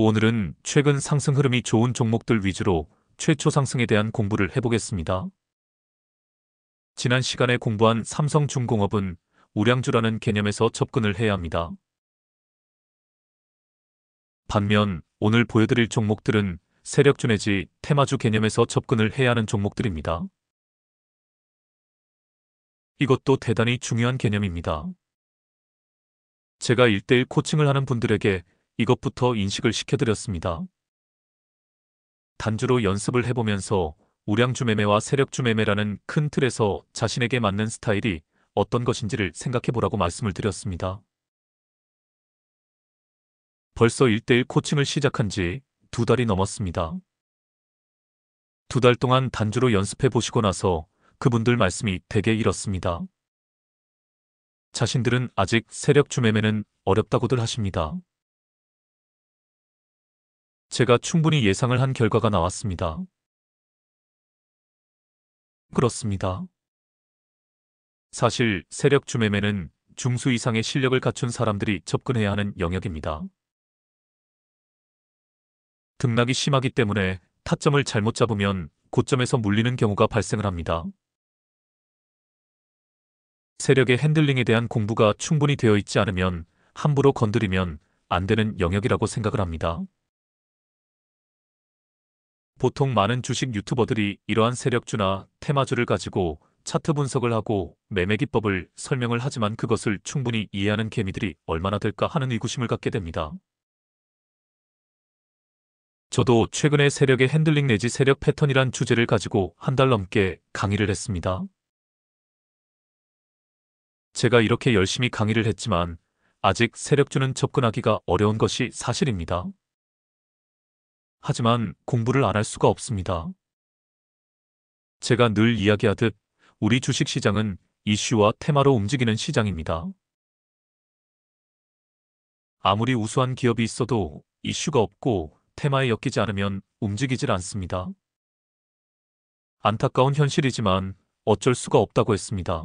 오늘은 최근 상승 흐름이 좋은 종목들 위주로 최초 상승에 대한 공부를 해보겠습니다. 지난 시간에 공부한 삼성중공업은 우량주라는 개념에서 접근을 해야 합니다. 반면 오늘 보여드릴 종목들은 세력주 내지 테마주 개념에서 접근을 해야 하는 종목들입니다. 이것도 대단히 중요한 개념입니다. 제가 1:1 코칭을 하는 분들에게 이것부터 인식을 시켜드렸습니다. 단주로 연습을 해보면서 우량주 매매와 세력주 매매라는 큰 틀에서 자신에게 맞는 스타일이 어떤 것인지를 생각해보라고 말씀을 드렸습니다. 벌써 1:1 코칭을 시작한 지 2달이 넘었습니다. 2달 동안 단주로 연습해 보시고 나서 그분들 말씀이 대개 이렇습니다. 자신들은 아직 세력주 매매는 어렵다고들 하십니다. 제가 충분히 예상을 한 결과가 나왔습니다. 그렇습니다. 사실 세력주 매매는 중수 이상의 실력을 갖춘 사람들이 접근해야 하는 영역입니다. 등락이 심하기 때문에 타점을 잘못 잡으면 고점에서 물리는 경우가 발생을 합니다. 세력의 핸들링에 대한 공부가 충분히 되어 있지 않으면 함부로 건드리면 안 되는 영역이라고 생각을 합니다. 보통 많은 주식 유튜버들이 이러한 세력주나 테마주를 가지고 차트 분석을 하고 매매 기법을 설명을 하지만 그것을 충분히 이해하는 개미들이 얼마나 될까 하는 의구심을 갖게 됩니다. 저도 최근에 세력의 핸들링 내지 세력 패턴이란 주제를 가지고 한 달 넘게 강의를 했습니다. 제가 이렇게 열심히 강의를 했지만 아직 세력주는 접근하기가 어려운 것이 사실입니다. 하지만 공부를 안 할 수가 없습니다. 제가 늘 이야기하듯 우리 주식시장은 이슈와 테마로 움직이는 시장입니다. 아무리 우수한 기업이 있어도 이슈가 없고 테마에 엮이지 않으면 움직이질 않습니다. 안타까운 현실이지만 어쩔 수가 없다고 했습니다.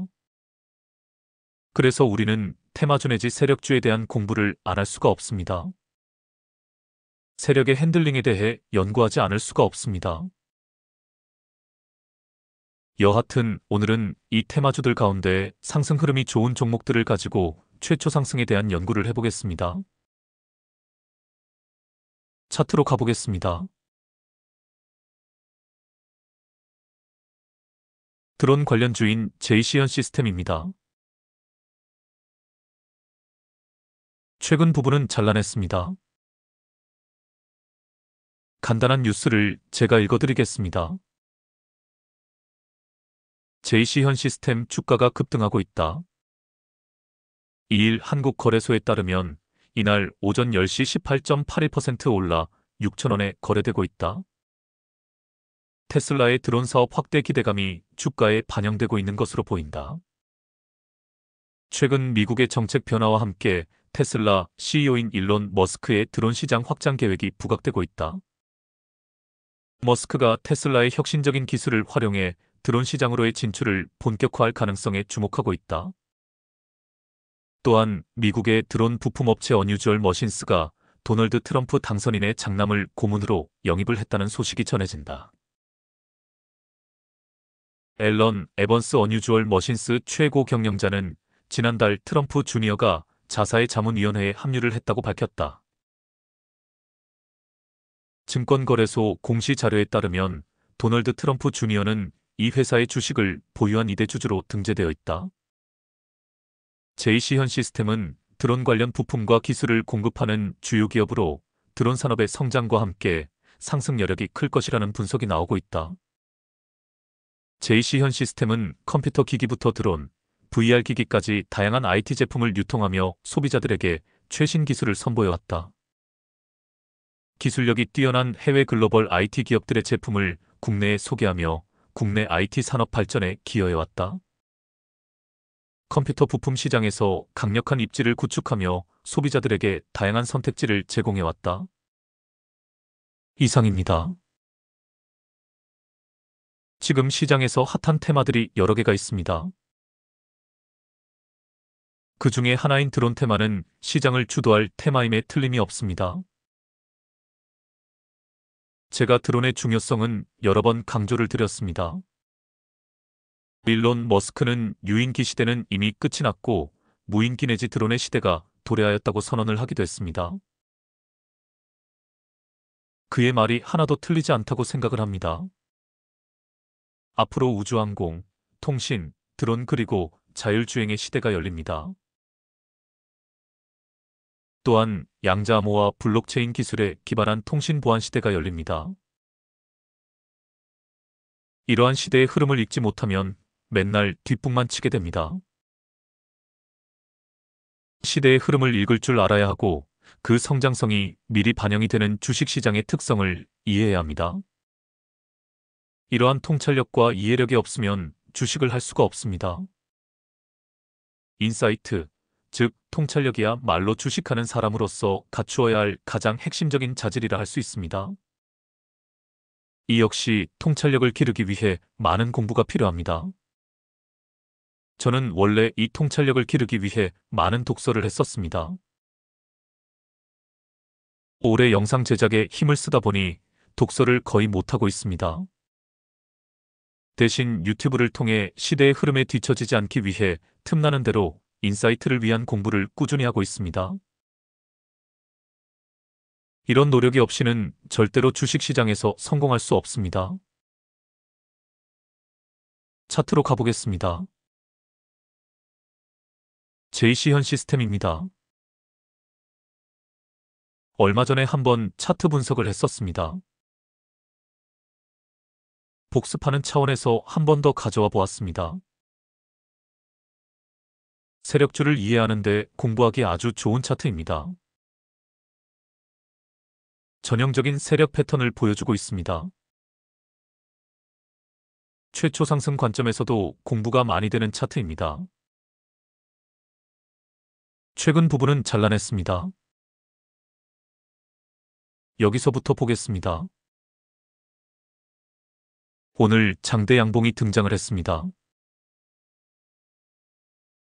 그래서 우리는 테마주 내지 세력주에 대한 공부를 안 할 수가 없습니다. 세력의 핸들링에 대해 연구하지 않을 수가 없습니다. 여하튼 오늘은 이 테마주들 가운데 상승 흐름이 좋은 종목들을 가지고 최초 상승에 대한 연구를 해보겠습니다. 차트로 가보겠습니다. 드론 관련주인 JC현 시스템입니다. 최근 부분은 잘라냈습니다. 간단한 뉴스를 제가 읽어드리겠습니다. JC현 시스템 주가가 급등하고 있다. 2일 한국거래소에 따르면 이날 오전 10시 18.81% 올라 6,000원에 거래되고 있다. 테슬라의 드론 사업 확대 기대감이 주가에 반영되고 있는 것으로 보인다. 최근 미국의 정책 변화와 함께 테슬라 CEO인 일론 머스크의 드론 시장 확장 계획이 부각되고 있다. 머스크가 테슬라의 혁신적인 기술을 활용해 드론 시장으로의 진출을 본격화할 가능성에 주목하고 있다. 또한 미국의 드론 부품업체 어뉴주얼 머신스가 도널드 트럼프 당선인의 장남을 고문으로 영입을 했다는 소식이 전해진다. 앨런 에번스 어뉴주얼 머신스 최고 경영자는 지난달 트럼프 주니어가 자사의 자문위원회에 합류를 했다고 밝혔다. 증권거래소 공시 자료에 따르면 도널드 트럼프 주니어는 이 회사의 주식을 보유한 2대 주주로 등재되어 있다. JC현 시스템은 드론 관련 부품과 기술을 공급하는 주요 기업으로 드론 산업의 성장과 함께 상승 여력이 클 것이라는 분석이 나오고 있다. JC현 시스템은 컴퓨터 기기부터 드론, VR 기기까지 다양한 IT 제품을 유통하며 소비자들에게 최신 기술을 선보여왔다. 기술력이 뛰어난 해외 글로벌 IT 기업들의 제품을 국내에 소개하며 국내 IT 산업 발전에 기여해왔다. 컴퓨터 부품 시장에서 강력한 입지를 구축하며 소비자들에게 다양한 선택지를 제공해왔다. 이상입니다. 지금 시장에서 핫한 테마들이 여러 개가 있습니다. 그 중에 하나인 드론 테마는 시장을 주도할 테마임에 틀림이 없습니다. 제가 드론의 중요성은 여러 번 강조를 드렸습니다. 일론 머스크는 유인기 시대는 이미 끝이 났고 무인기 내지 드론의 시대가 도래하였다고 선언을 하기도 했습니다. 그의 말이 하나도 틀리지 않다고 생각을 합니다. 앞으로 우주항공, 통신, 드론 그리고 자율주행의 시대가 열립니다. 또한 양자암호와 블록체인 기술에 기반한 통신 보안 시대가 열립니다. 이러한 시대의 흐름을 읽지 못하면 맨날 뒷북만 치게 됩니다. 시대의 흐름을 읽을 줄 알아야 하고 그 성장성이 미리 반영이 되는 주식시장의 특성을 이해해야 합니다. 이러한 통찰력과 이해력이 없으면 주식을 할 수가 없습니다. 인사이트, 즉 통찰력이야 말로 주식하는 사람으로서 갖추어야 할 가장 핵심적인 자질이라 할 수 있습니다. 이 역시 통찰력을 기르기 위해 많은 공부가 필요합니다. 저는 원래 이 통찰력을 기르기 위해 많은 독서를 했었습니다. 올해 영상 제작에 힘을 쓰다 보니 독서를 거의 못하고 있습니다. 대신 유튜브를 통해 시대의 흐름에 뒤처지지 않기 위해 틈나는 대로 인사이트를 위한 공부를 꾸준히 하고 있습니다. 이런 노력이 없이는 절대로 주식시장에서 성공할 수 없습니다. 차트로 가보겠습니다. JC현 시스템입니다. 얼마 전에 한번 차트 분석을 했었습니다. 복습하는 차원에서 한 번 더 가져와 보았습니다. 세력주를 이해하는데 공부하기 아주 좋은 차트입니다. 전형적인 세력 패턴을 보여주고 있습니다. 최초 상승 관점에서도 공부가 많이 되는 차트입니다. 최근 부분은 잘라냈습니다. 여기서부터 보겠습니다. 오늘 장대 양봉이 등장을 했습니다.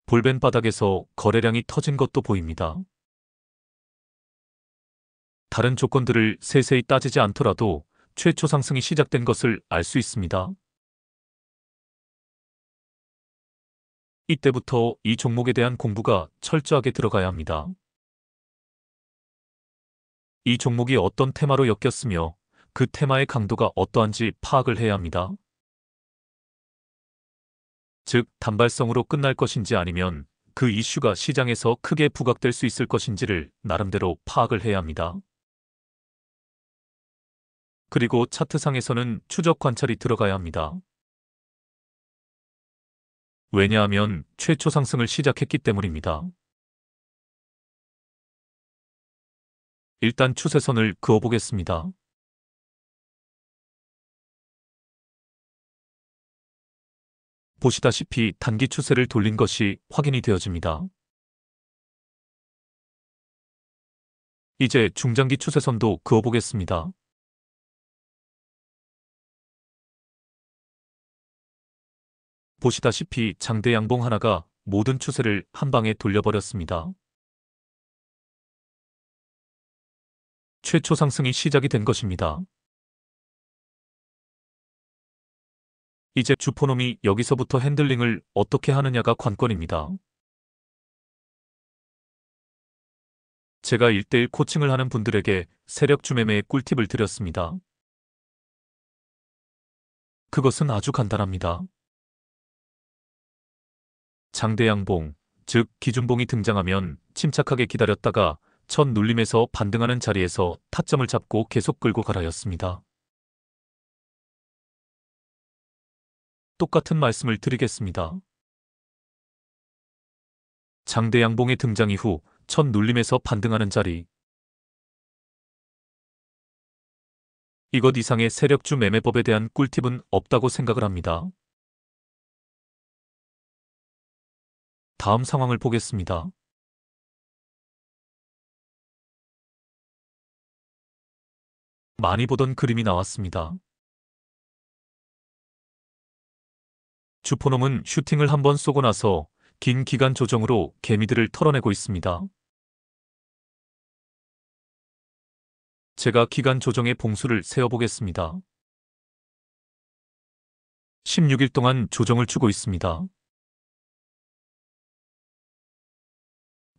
볼벤 바닥에서 거래량이 터진 것도 보입니다. 다른 조건들을 세세히 따지지 않더라도 최초 상승이 시작된 것을 알 수 있습니다. 이때부터 이 종목에 대한 공부가 철저하게 들어가야 합니다. 이 종목이 어떤 테마로 엮였으며 그 테마의 강도가 어떠한지 파악을 해야 합니다. 즉, 단발성으로 끝날 것인지 아니면 그 이슈가 시장에서 크게 부각될 수 있을 것인지를 나름대로 파악을 해야 합니다. 그리고 차트상에서는 추적 관찰이 들어가야 합니다. 왜냐하면 최초 상승을 시작했기 때문입니다. 일단 추세선을 그어보겠습니다. 보시다시피 단기 추세를 돌린 것이 확인이 되어집니다. 이제 중장기 추세선도 그어보겠습니다. 보시다시피 장대 양봉 하나가 모든 추세를 한 방에 돌려버렸습니다. 최초 상승이 시작이 된 것입니다. 이제 주포놈이 여기서부터 핸들링을 어떻게 하느냐가 관건입니다. 제가 1:1 코칭을 하는 분들에게 세력주 매매의 꿀팁을 드렸습니다. 그것은 아주 간단합니다. 장대 양봉, 즉 기준봉이 등장하면 침착하게 기다렸다가 첫 눌림에서 반등하는 자리에서 타점을 잡고 계속 끌고 가라였습니다. 똑같은 말씀을 드리겠습니다. 장대 양봉의 등장 이후 첫 눌림에서 반등하는 자리. 이것 이상의 세력주 매매법에 대한 꿀팁은 없다고 생각을 합니다. 다음 상황을 보겠습니다. 많이 보던 그림이 나왔습니다. 주포놈은 슈팅을 한번 쏘고 나서 긴 기간 조정으로 개미들을 털어내고 있습니다. 제가 기간 조정의 봉수를 세어보겠습니다. 16일 동안 조정을 주고 있습니다.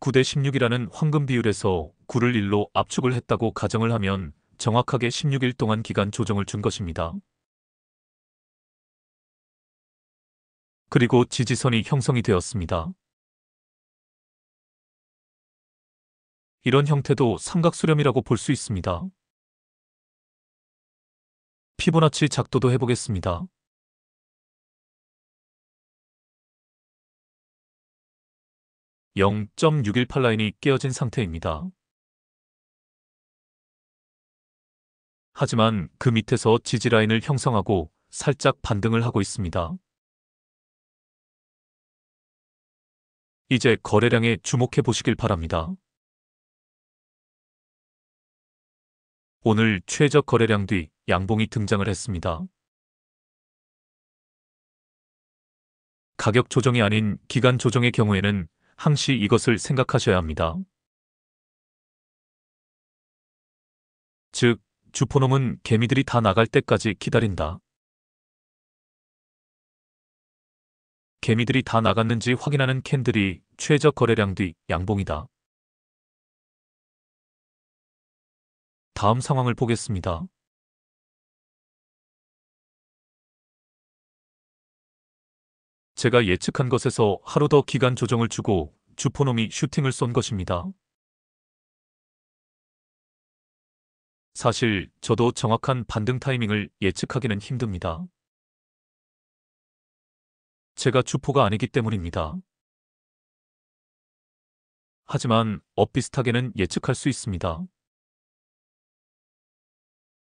9대 16이라는 황금 비율에서 9를 1로 압축을 했다고 가정을 하면 정확하게 16일 동안 기간 조정을 준 것입니다. 그리고 지지선이 형성이 되었습니다. 이런 형태도 삼각수렴이라고 볼 수 있습니다. 피보나치 작도도 해보겠습니다. 0.618 라인이 깨어진 상태입니다. 하지만 그 밑에서 지지 라인을 형성하고 살짝 반등을 하고 있습니다. 이제 거래량에 주목해 보시길 바랍니다. 오늘 최저 거래량 뒤 양봉이 등장을 했습니다. 가격 조정이 아닌 기간 조정의 경우에는 항시 이것을 생각하셔야 합니다. 즉, 주포놈은 개미들이 다 나갈 때까지 기다린다. 개미들이 다 나갔는지 확인하는 캔들이 최저 거래량 뒤 양봉이다. 다음 상황을 보겠습니다. 제가 예측한 것에서 하루 더 기간 조정을 주고 주포놈이 슈팅을 쏜 것입니다. 사실 저도 정확한 반등 타이밍을 예측하기는 힘듭니다. 제가 주포가 아니기 때문입니다. 하지만 엇비슷하게는 예측할 수 있습니다.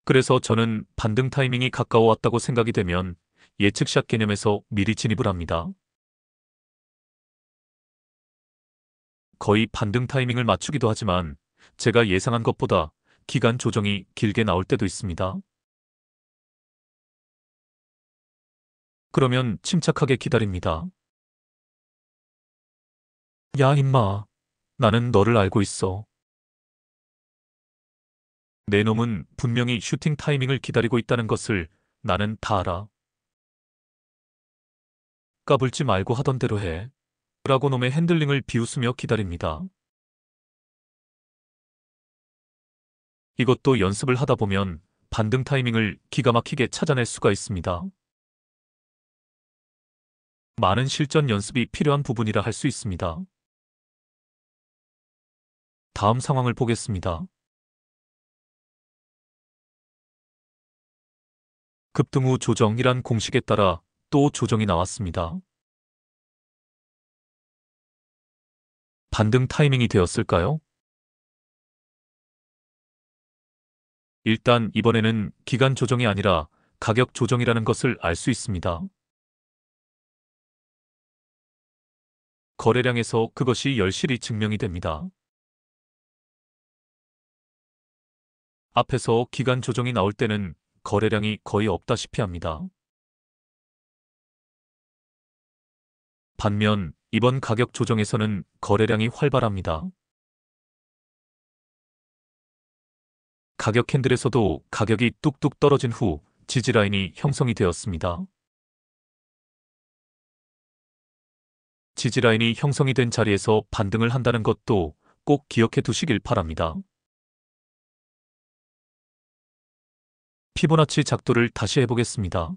그래서 저는 반등 타이밍이 가까워 왔다고 생각이 되면 예측샷 개념에서 미리 진입을 합니다. 거의 반등 타이밍을 맞추기도 하지만 제가 예상한 것보다 기간 조정이 길게 나올 때도 있습니다. 그러면 침착하게 기다립니다. 야, 임마. 나는 너를 알고 있어. 내 놈은 분명히 슈팅 타이밍을 기다리고 있다는 것을 나는 다 알아. 까불지 말고 하던 대로 해. 라고 놈의 핸들링을 비웃으며 기다립니다. 이것도 연습을 하다 보면 반등 타이밍을 기가 막히게 찾아낼 수가 있습니다. 많은 실전 연습이 필요한 부분이라 할 수 있습니다. 다음 상황을 보겠습니다. 급등 후 조정이란 공식에 따라 또 조정이 나왔습니다. 반등 타이밍이 되었을까요? 일단 이번에는 기간 조정이 아니라 가격 조정이라는 것을 알 수 있습니다. 거래량에서 그것이 열실히 증명이 됩니다. 앞에서 기간 조정이 나올 때는 거래량이 거의 없다시피 합니다. 반면 이번 가격 조정에서는 거래량이 활발합니다. 가격 캔들에서도 가격이 뚝뚝 떨어진 후 지지라인이 형성이 되었습니다. 지지라인이 형성이 된 자리에서 반등을 한다는 것도 꼭 기억해 두시길 바랍니다. 피보나치 작도를 다시 해보겠습니다.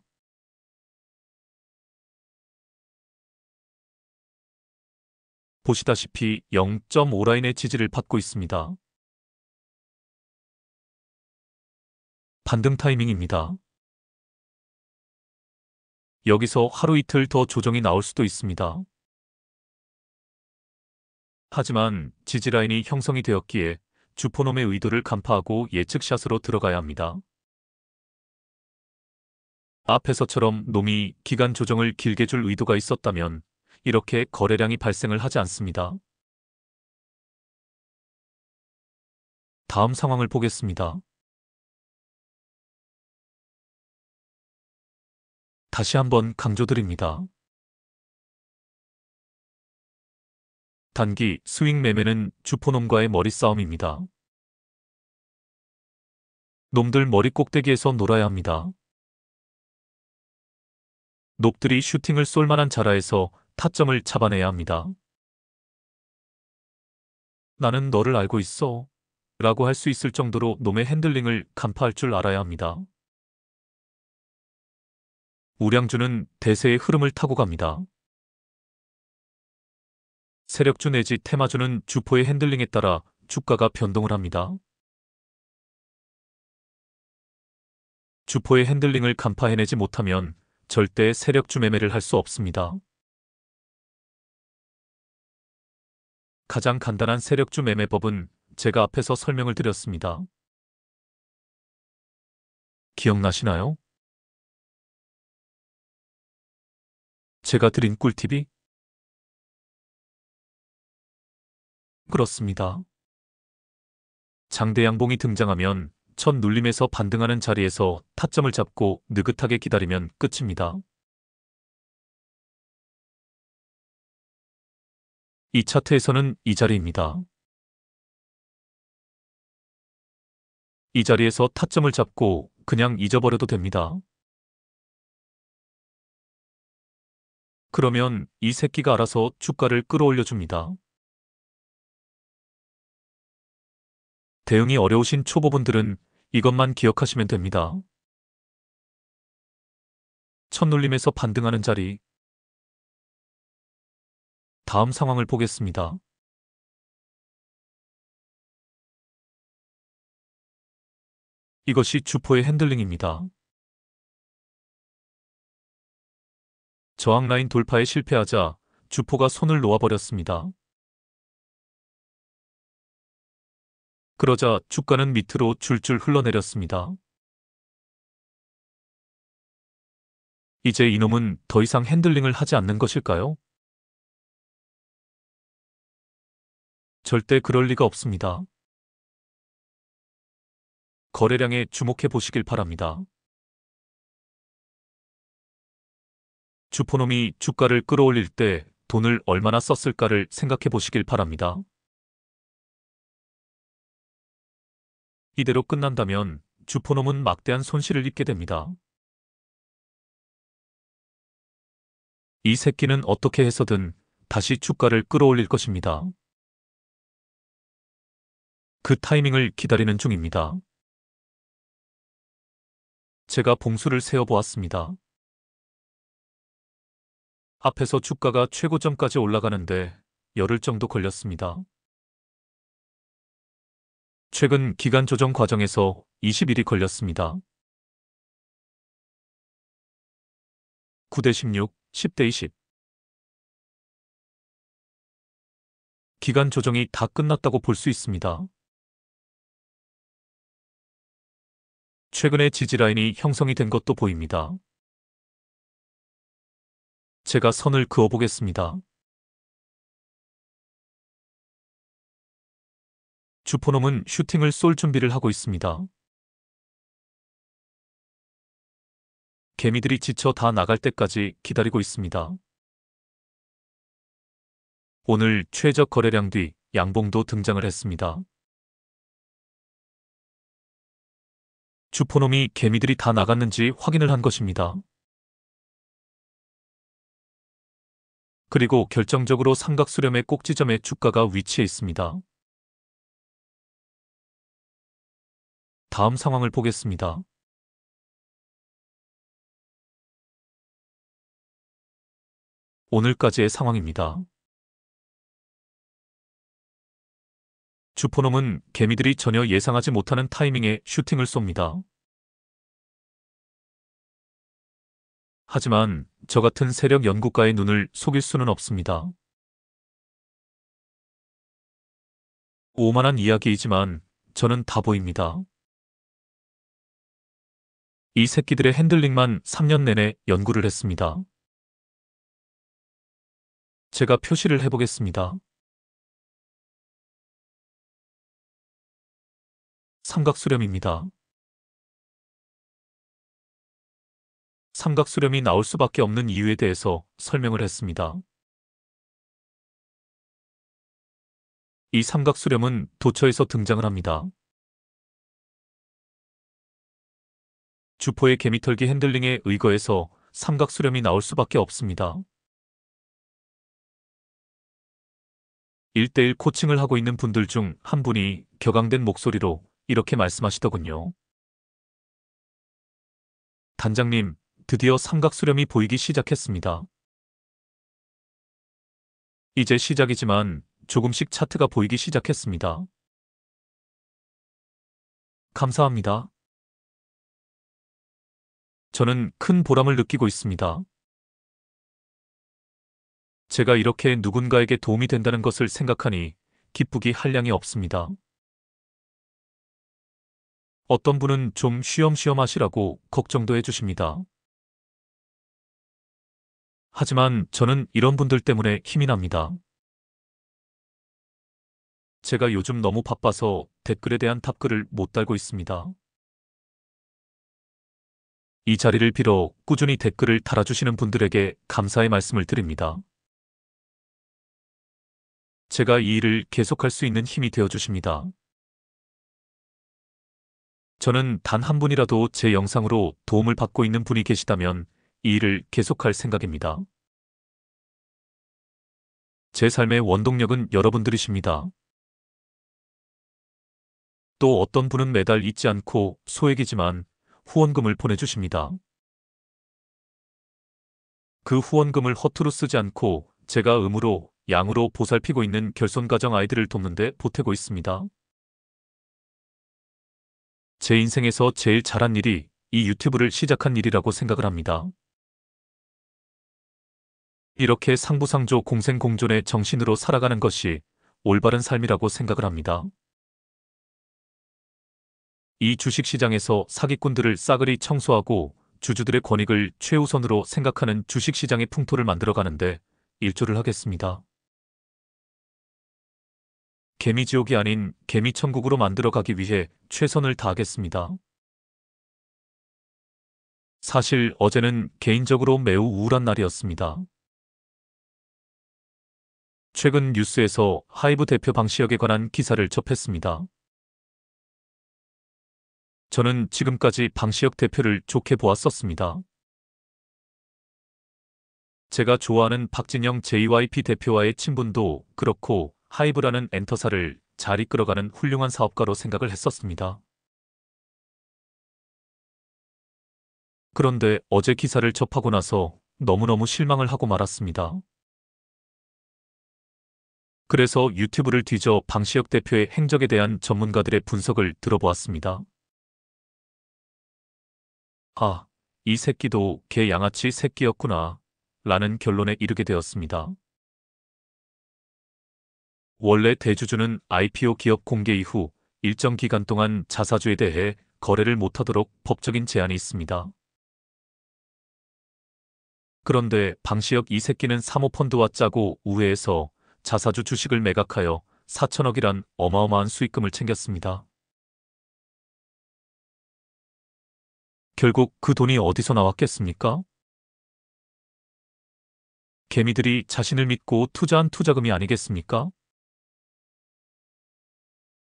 보시다시피 0.5 라인의 지지를 받고 있습니다. 반등 타이밍입니다. 여기서 하루 이틀 더 조정이 나올 수도 있습니다. 하지만 지지라인이 형성이 되었기에 주포놈의 의도를 간파하고 예측샷으로 들어가야 합니다. 앞에서처럼 놈이 기간 조정을 길게 줄 의도가 있었다면 이렇게 거래량이 발생을 하지 않습니다. 다음 상황을 보겠습니다. 다시 한번 강조드립니다. 단기 스윙 매매는 주포놈과의 머리싸움입니다. 놈들 머리 꼭대기에서 놀아야 합니다. 놈들이 슈팅을 쏠 만한 자라에서 타점을 잡아내야 합니다. 나는 너를 알고 있어. 라고 할 수 있을 정도로 놈의 핸들링을 간파할 줄 알아야 합니다. 우량주는 대세의 흐름을 타고 갑니다. 세력주 내지 테마주는 주포의 핸들링에 따라 주가가 변동을 합니다. 주포의 핸들링을 간파해내지 못하면 절대 세력주 매매를 할 수 없습니다. 가장 간단한 세력주 매매법은 제가 앞에서 설명을 드렸습니다. 기억나시나요? 제가 드린 꿀팁이? 그렇습니다. 장대 양봉이 등장하면 첫 눌림에서 반등하는 자리에서 타점을 잡고 느긋하게 기다리면 끝입니다. 이 차트에서는 이 자리입니다. 이 자리에서 타점을 잡고 그냥 잊어버려도 됩니다. 그러면 이 새끼가 알아서 주가를 끌어올려 줍니다. 대응이 어려우신 초보분들은 이것만 기억하시면 됩니다. 첫눌림에서 반등하는 자리. 다음 상황을 보겠습니다. 이것이 주포의 핸들링입니다. 저항 라인 돌파에 실패하자 주포가 손을 놓아버렸습니다. 그러자 주가는 밑으로 줄줄 흘러내렸습니다. 이제 이놈은 더 이상 핸들링을 하지 않는 것일까요? 절대 그럴 리가 없습니다. 거래량에 주목해 보시길 바랍니다. 주포놈이 주가를 끌어올릴 때 돈을 얼마나 썼을까를 생각해 보시길 바랍니다. 이대로 끝난다면 주포놈은 막대한 손실을 입게 됩니다. 이 새끼는 어떻게 해서든 다시 주가를 끌어올릴 것입니다. 그 타이밍을 기다리는 중입니다. 제가 봉수를 세어보았습니다. 앞에서 주가가 최고점까지 올라가는데 열흘 정도 걸렸습니다. 최근 기간 조정 과정에서 20일이 걸렸습니다. 9대 16, 10대 20. 기간 조정이 다 끝났다고 볼 수 있습니다. 최근에 지지라인이 형성이 된 것도 보입니다. 제가 선을 그어보겠습니다. 주포놈은 슈팅을 쏠 준비를 하고 있습니다. 개미들이 지쳐 다 나갈 때까지 기다리고 있습니다. 오늘 최적 거래량 뒤 양봉도 등장을 했습니다. 주포놈이 개미들이 다 나갔는지 확인을 한 것입니다. 그리고 결정적으로 삼각수렴의 꼭지점에 주가가 위치해 있습니다. 다음 상황을 보겠습니다. 오늘까지의 상황입니다. 주포놈은 개미들이 전혀 예상하지 못하는 타이밍에 슈팅을 쏩니다. 하지만 저 같은 세력 연구가의 눈을 속일 수는 없습니다. 오만한 이야기이지만 저는 다 보입니다. 이 새끼들의 핸들링만 3년 내내 연구를 했습니다. 제가 표시를 해보겠습니다. 삼각수렴입니다. 삼각수렴이 나올 수밖에 없는 이유에 대해서 설명을 했습니다. 이 삼각수렴은 도처에서 등장을 합니다. 주포의 개미털기 핸들링에 의거해서 삼각수렴이 나올 수밖에 없습니다. 1:1 코칭을 하고 있는 분들 중 한 분이 격앙된 목소리로 이렇게 말씀하시더군요. 단장님, 드디어 삼각수렴이 보이기 시작했습니다. 이제 시작이지만 조금씩 차트가 보이기 시작했습니다. 감사합니다. 저는 큰 보람을 느끼고 있습니다. 제가 이렇게 누군가에게 도움이 된다는 것을 생각하니 기쁘기 한량이 없습니다. 어떤 분은 좀 쉬엄쉬엄 하시라고 걱정도 해주십니다. 하지만 저는 이런 분들 때문에 힘이 납니다. 제가 요즘 너무 바빠서 댓글에 대한 답글을 못 달고 있습니다. 이 자리를 빌어 꾸준히 댓글을 달아주시는 분들에게 감사의 말씀을 드립니다. 제가 이 일을 계속할 수 있는 힘이 되어주십니다. 저는 단 한 분이라도 제 영상으로 도움을 받고 있는 분이 계시다면 이 일을 계속할 생각입니다. 제 삶의 원동력은 여러분들이십니다. 또 어떤 분은 매달 잊지 않고 소액이지만 후원금을 보내주십니다. 그 후원금을 허투루 쓰지 않고 제가 음으로 양으로 보살피고 있는 결손가정 아이들을 돕는 데 보태고 있습니다. 제 인생에서 제일 잘한 일이 이 유튜브를 시작한 일이라고 생각을 합니다. 이렇게 상부상조 공생공존의 정신으로 살아가는 것이 올바른 삶이라고 생각을 합니다. 이 주식시장에서 사기꾼들을 싸그리 청소하고 주주들의 권익을 최우선으로 생각하는 주식시장의 풍토를 만들어가는데 일조를 하겠습니다. 개미지옥이 아닌 개미천국으로 만들어가기 위해 최선을 다하겠습니다. 사실 어제는 개인적으로 매우 우울한 날이었습니다. 최근 뉴스에서 하이브 대표 방시혁에 관한 기사를 접했습니다. 저는 지금까지 방시혁 대표를 좋게 보았었습니다. 제가 좋아하는 박진영 JYP 대표와의 친분도 그렇고 하이브라는 엔터사를 잘 이끌어가는 훌륭한 사업가로 생각을 했었습니다. 그런데 어제 기사를 접하고 나서 너무너무 실망을 하고 말았습니다. 그래서 유튜브를 뒤져 방시혁 대표의 행적에 대한 전문가들의 분석을 들어보았습니다. 아, 이 새끼도 개 양아치 새끼였구나 라는 결론에 이르게 되었습니다. 원래 대주주는 IPO 기업 공개 이후 일정 기간 동안 자사주에 대해 거래를 못하도록 법적인 제한이 있습니다. 그런데 방시혁 이 새끼는 사모펀드와 짜고 우회해서 자사주 주식을 매각하여 4천억이란 어마어마한 수익금을 챙겼습니다. 결국 그 돈이 어디서 나왔겠습니까? 개미들이 자신을 믿고 투자한 투자금이 아니겠습니까?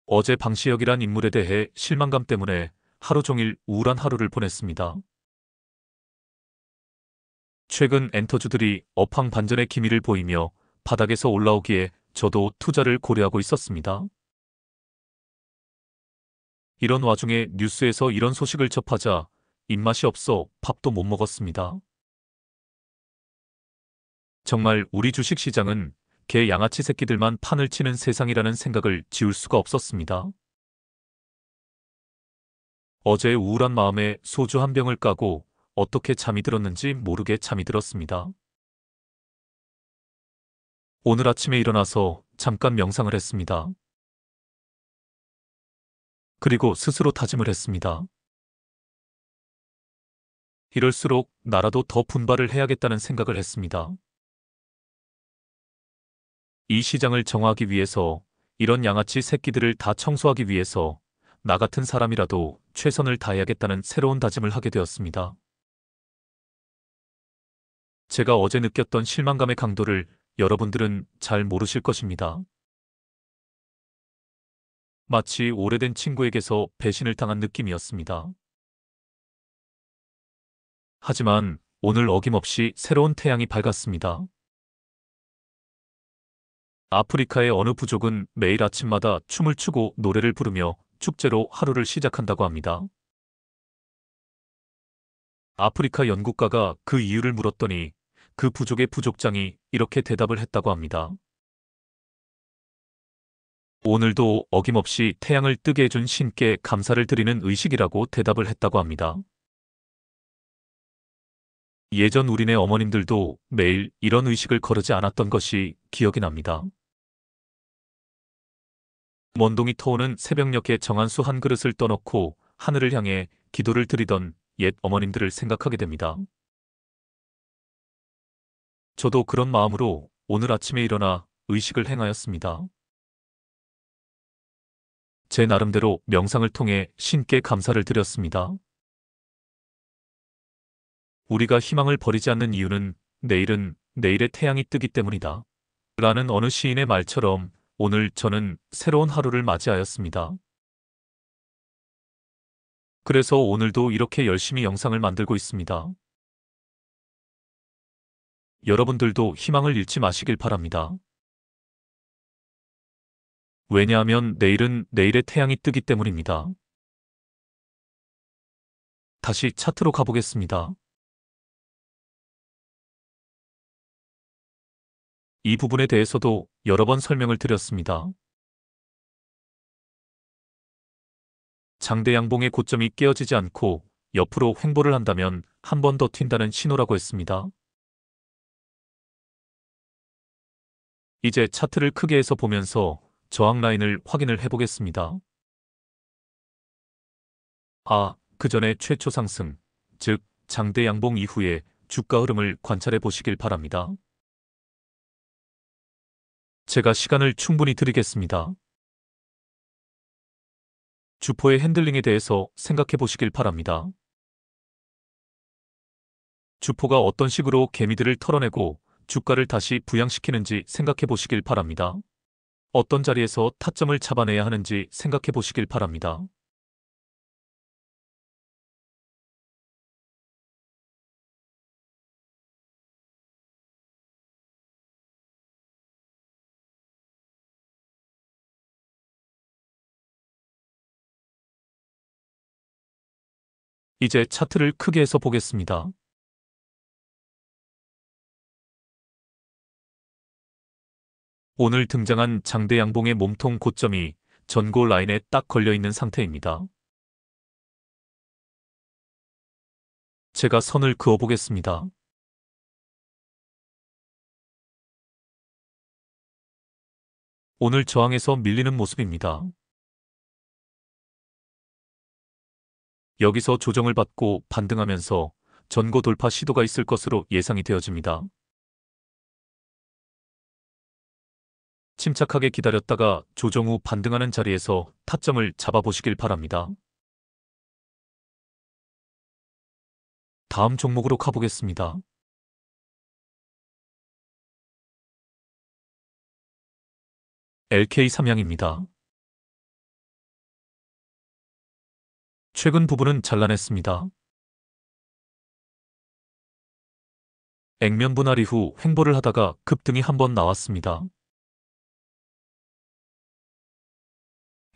어제 방시혁이란 인물에 대해 실망감 때문에 하루 종일 우울한 하루를 보냈습니다. 최근 엔터주들이 업황반전의 기미를 보이며 바닥에서 올라오기에 저도 투자를 고려하고 있었습니다. 이런 와중에 뉴스에서 이런 소식을 접하자 입맛이 없어 밥도 못 먹었습니다. 정말 우리 주식시장은 개 양아치 새끼들만 판을 치는 세상이라는 생각을 지울 수가 없었습니다. 어제 우울한 마음에 소주 한 병을 까고 어떻게 잠이 들었는지 모르게 잠이 들었습니다. 오늘 아침에 일어나서 잠깐 명상을 했습니다. 그리고 스스로 다짐을 했습니다. 이럴수록 나라도 더 분발을 해야겠다는 생각을 했습니다. 이 시장을 정화하기 위해서, 이런 양아치 새끼들을 다 청소하기 위해서 나 같은 사람이라도 최선을 다해야겠다는 새로운 다짐을 하게 되었습니다. 제가 어제 느꼈던 실망감의 강도를 여러분들은 잘 모르실 것입니다. 마치 오래된 친구에게서 배신을 당한 느낌이었습니다. 하지만 오늘 어김없이 새로운 태양이 밝았습니다. 아프리카의 어느 부족은 매일 아침마다 춤을 추고 노래를 부르며 축제로 하루를 시작한다고 합니다. 아프리카 연구가가 그 이유를 물었더니 그 부족의 부족장이 이렇게 대답을 했다고 합니다. 오늘도 어김없이 태양을 뜨게 해준 신께 감사를 드리는 의식이라고 대답을 했다고 합니다. 예전 우리네 어머님들도 매일 이런 의식을 거르지 않았던 것이 기억이 납니다. 먼동이 터오는 새벽녘에 정한수 한 그릇을 떠놓고 하늘을 향해 기도를 드리던 옛 어머님들을 생각하게 됩니다. 저도 그런 마음으로 오늘 아침에 일어나 의식을 행하였습니다. 제 나름대로 명상을 통해 신께 감사를 드렸습니다. 우리가 희망을 버리지 않는 이유는 내일은 내일의 태양이 뜨기 때문이다. 라는 어느 시인의 말처럼 오늘 저는 새로운 하루를 맞이하였습니다. 그래서 오늘도 이렇게 열심히 영상을 만들고 있습니다. 여러분들도 희망을 잃지 마시길 바랍니다. 왜냐하면 내일은 내일의 태양이 뜨기 때문입니다. 다시 차트로 가보겠습니다. 이 부분에 대해서도 여러 번 설명을 드렸습니다. 장대 양봉의 고점이 깨어지지 않고 옆으로 횡보를 한다면 한 번 더 튄다는 신호라고 했습니다. 이제 차트를 크게 해서 보면서 저항 라인을 확인을 해보겠습니다. 그 전에 최초 상승, 즉 장대 양봉 이후에 주가 흐름을 관찰해 보시길 바랍니다. 제가 시간을 충분히 드리겠습니다. 주포의 핸들링에 대해서 생각해 보시길 바랍니다. 주포가 어떤 식으로 개미들을 털어내고 주가를 다시 부양시키는지 생각해 보시길 바랍니다. 어떤 자리에서 타점을 잡아내야 하는지 생각해 보시길 바랍니다. 이제 차트를 크게 해서 보겠습니다. 오늘 등장한 장대 양봉의 몸통 고점이 전고 라인에 딱 걸려있는 상태입니다. 제가 선을 그어보겠습니다. 오늘 저항에서 밀리는 모습입니다. 여기서 조정을 받고 반등하면서 전고 돌파 시도가 있을 것으로 예상이 되어집니다. 침착하게 기다렸다가 조정 후 반등하는 자리에서 타점을 잡아보시길 바랍니다. 다음 종목으로 가보겠습니다. LK 삼양입니다. 최근 부분은 잘라냈습니다. 액면 분할 이후 횡보를 하다가 급등이 한번 나왔습니다.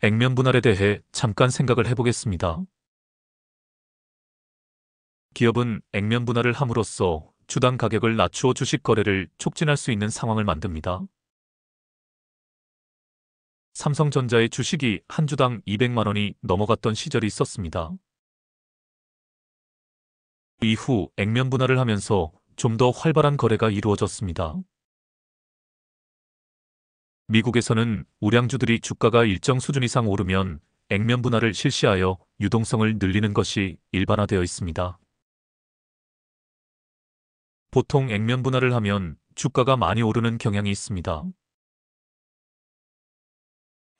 액면 분할에 대해 잠깐 생각을 해보겠습니다. 기업은 액면 분할을 함으로써 주당 가격을 낮추어 주식 거래를 촉진할 수 있는 상황을 만듭니다. 삼성전자의 주식이 한 주당 200만 원이 넘어갔던 시절이 있었습니다. 이후 액면 분할을 하면서 좀 더 활발한 거래가 이루어졌습니다. 미국에서는 우량주들이 주가가 일정 수준 이상 오르면 액면 분할을 실시하여 유동성을 늘리는 것이 일반화되어 있습니다. 보통 액면 분할을 하면 주가가 많이 오르는 경향이 있습니다.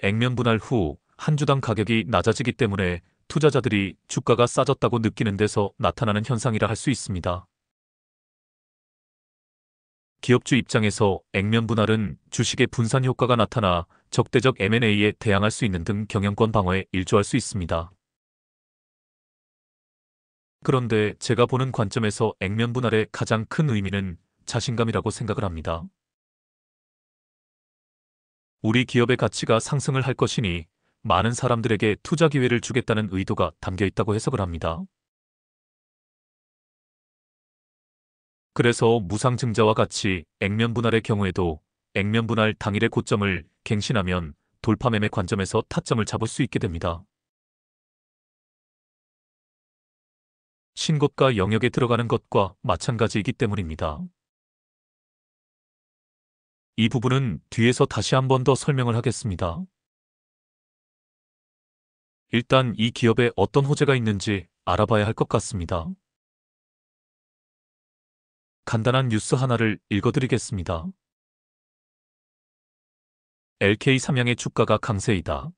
액면 분할 후 한 주당 가격이 낮아지기 때문에 투자자들이 주가가 싸졌다고 느끼는 데서 나타나는 현상이라 할 수 있습니다. 기업주 입장에서 액면 분할은 주식의 분산 효과가 나타나 적대적 M&A에 대항할 수 있는 등 경영권 방어에 일조할 수 있습니다. 그런데 제가 보는 관점에서 액면 분할의 가장 큰 의미는 자신감이라고 생각을 합니다. 우리 기업의 가치가 상승을 할 것이니 많은 사람들에게 투자 기회를 주겠다는 의도가 담겨 있다고 해석을 합니다. 그래서 무상증자와 같이 액면 분할의 경우에도 액면 분할 당일의 고점을 갱신하면 돌파 매매 관점에서 타점을 잡을 수 있게 됩니다. 신고가 영역에 들어가는 것과 마찬가지이기 때문입니다. 이 부분은 뒤에서 다시 한 번 더 설명을 하겠습니다. 일단 이 기업에 어떤 호재가 있는지 알아봐야 할 것 같습니다. 간단한 뉴스 하나를 읽어드리겠습니다. LK 삼양의 주가가 강세이다.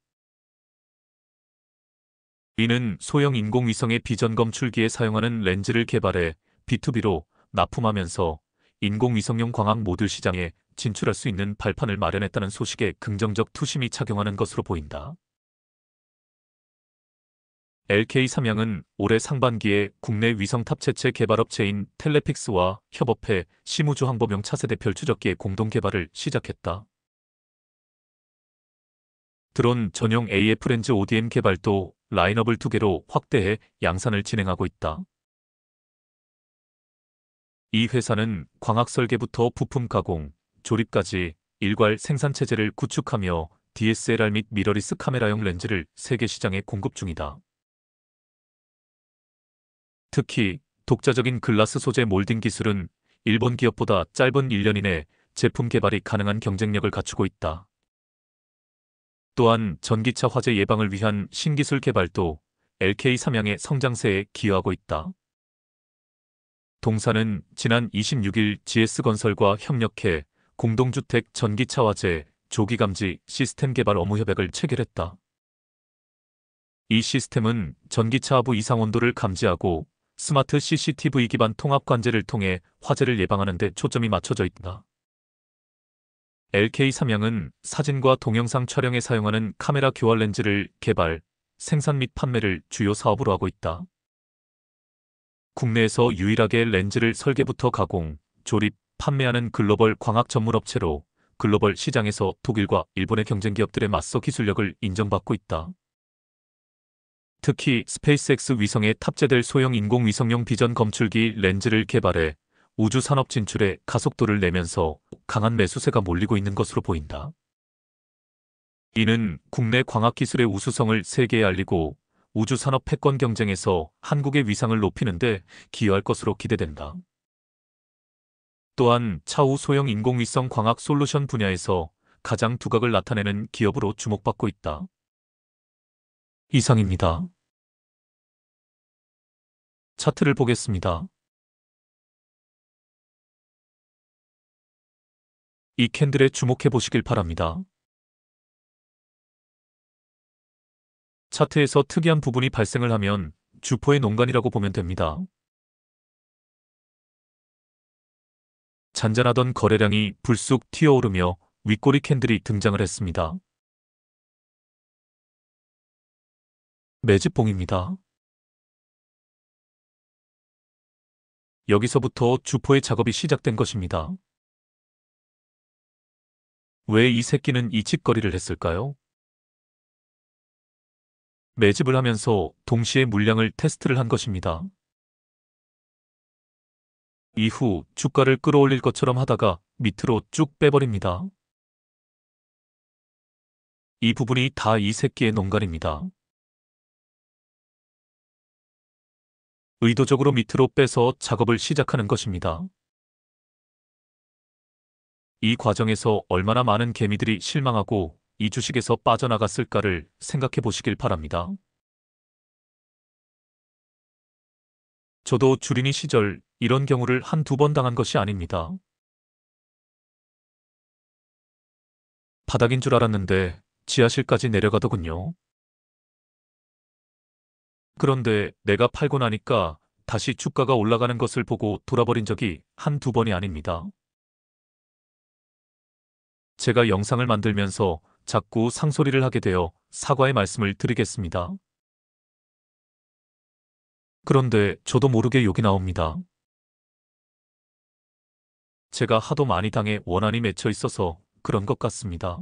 이는 소형 인공위성의 비전 검출기에 사용하는 렌즈를 개발해 B2B로 납품하면서 인공위성용 광학 모듈 시장에 진출할 수 있는 발판을 마련했다는 소식에 긍정적 투심이 작용하는 것으로 보인다. LK 삼양은 올해 상반기에 국내 위성 탑재체 개발업체인 텔레픽스와 협업해 시무주 항법용 차세대 별추적기의 공동 개발을 시작했다. 드론 전용 AF 렌즈 ODM 개발도 라인업을 2개로 확대해 양산을 진행하고 있다. 이 회사는 광학 설계부터 부품 가공, 조립까지 일괄 생산 체제를 구축하며 DSLR 및 미러리스 카메라용 렌즈를 세계 시장에 공급 중이다. 특히 독자적인 글라스 소재 몰딩 기술은 일본 기업보다 짧은 1년 이내 제품 개발이 가능한 경쟁력을 갖추고 있다. 또한 전기차 화재 예방을 위한 신기술 개발도 LK 삼양의 성장세에 기여하고 있다. 동사는 지난 26일 GS건설과 협력해 공동주택 전기차 화재 조기 감지 시스템 개발 업무 협약을 체결했다. 이 시스템은 전기차 하부 이상 온도를 감지하고 스마트 CCTV 기반 통합 관제를 통해 화재를 예방하는 데 초점이 맞춰져 있다. LK 삼양은 사진과 동영상 촬영에 사용하는 카메라 교환 렌즈를 개발, 생산 및 판매를 주요 사업으로 하고 있다. 국내에서 유일하게 렌즈를 설계부터 가공, 조립, 판매하는 글로벌 광학 전문 업체로 글로벌 시장에서 독일과 일본의 경쟁 기업들에 맞서 기술력을 인정받고 있다. 특히 스페이스X 위성에 탑재될 소형 인공위성용 비전 검출기 렌즈를 개발해 우주 산업 진출에 가속도를 내면서 강한 매수세가 몰리고 있는 것으로 보인다. 이는 국내 광학기술의 우수성을 세계에 알리고 우주 산업 패권 경쟁에서 한국의 위상을 높이는 데 기여할 것으로 기대된다. 또한 차후 소형 인공위성 광학 솔루션 분야에서 가장 두각을 나타내는 기업으로 주목받고 있다. 이상입니다. 차트를 보겠습니다. 이 캔들에 주목해 보시길 바랍니다. 차트에서 특이한 부분이 발생을 하면 주포의 농간이라고 보면 됩니다. 잔잔하던 거래량이 불쑥 튀어오르며 윗꼬리 캔들이 등장을 했습니다. 매집봉입니다. 여기서부터 주포의 작업이 시작된 것입니다. 왜 이 새끼는 이 짓거리를 했을까요? 매집을 하면서 동시에 물량을 테스트를 한 것입니다. 이후 주가를 끌어올릴 것처럼 하다가 밑으로 쭉 빼버립니다. 이 부분이 다 이 새끼의 농간입니다. 의도적으로 밑으로 빼서 작업을 시작하는 것입니다. 이 과정에서 얼마나 많은 개미들이 실망하고 이 주식에서 빠져나갔을까를 생각해 보시길 바랍니다. 저도 주린이 시절 이런 경우를 한두 번 당한 것이 아닙니다. 바닥인 줄 알았는데 지하실까지 내려가더군요. 그런데 내가 팔고 나니까 다시 주가가 올라가는 것을 보고 돌아버린 적이 한두 번이 아닙니다. 제가 영상을 만들면서 자꾸 상소리를 하게 되어 사과의 말씀을 드리겠습니다. 그런데 저도 모르게 욕이 나옵니다. 제가 하도 많이 당해 원한이 맺혀 있어서 그런 것 같습니다.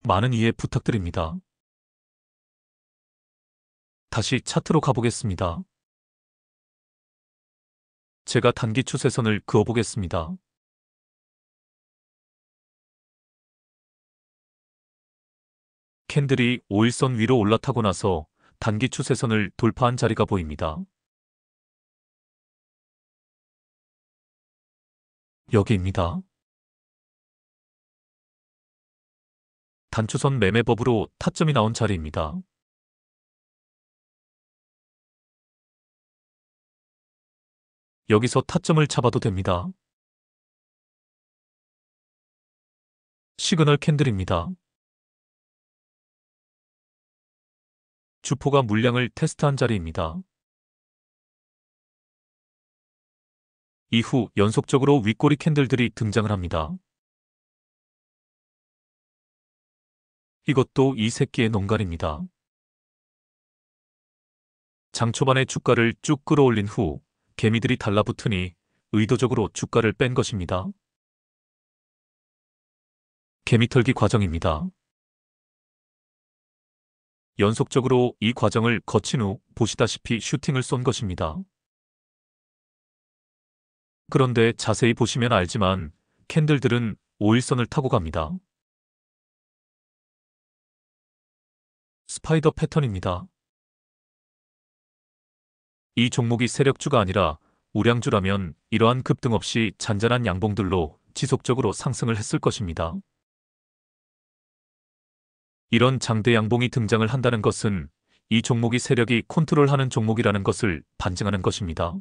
많은 이해 부탁드립니다. 다시 차트로 가보겠습니다. 제가 단기 추세선을 그어보겠습니다. 캔들이 5일선 위로 올라타고 나서 단기 추세선을 돌파한 자리가 보입니다. 여기입니다. 단추선 매매법으로 타점이 나온 자리입니다. 여기서 타점을 잡아도 됩니다. 시그널 캔들입니다. 주포가 물량을 테스트한 자리입니다. 이후 연속적으로 윗꼬리 캔들들이 등장을 합니다. 이것도 이 새끼의 농간입니다. 장 초반에 주가를 쭉 끌어올린 후 개미들이 달라붙으니 의도적으로 주가를 뺀 것입니다. 개미털기 과정입니다. 연속적으로 이 과정을 거친 후 보시다시피 슈팅을 쏜 것입니다. 그런데 자세히 보시면 알지만 캔들들은 5일선을 타고 갑니다. 스파이더 패턴입니다. 이 종목이 세력주가 아니라 우량주라면 이러한 급등 없이 잔잔한 양봉들로 지속적으로 상승을 했을 것입니다. 이런 장대 양봉이 등장을 한다는 것은 이 종목이 세력이 컨트롤하는 종목이라는 것을 반증하는 것입니다.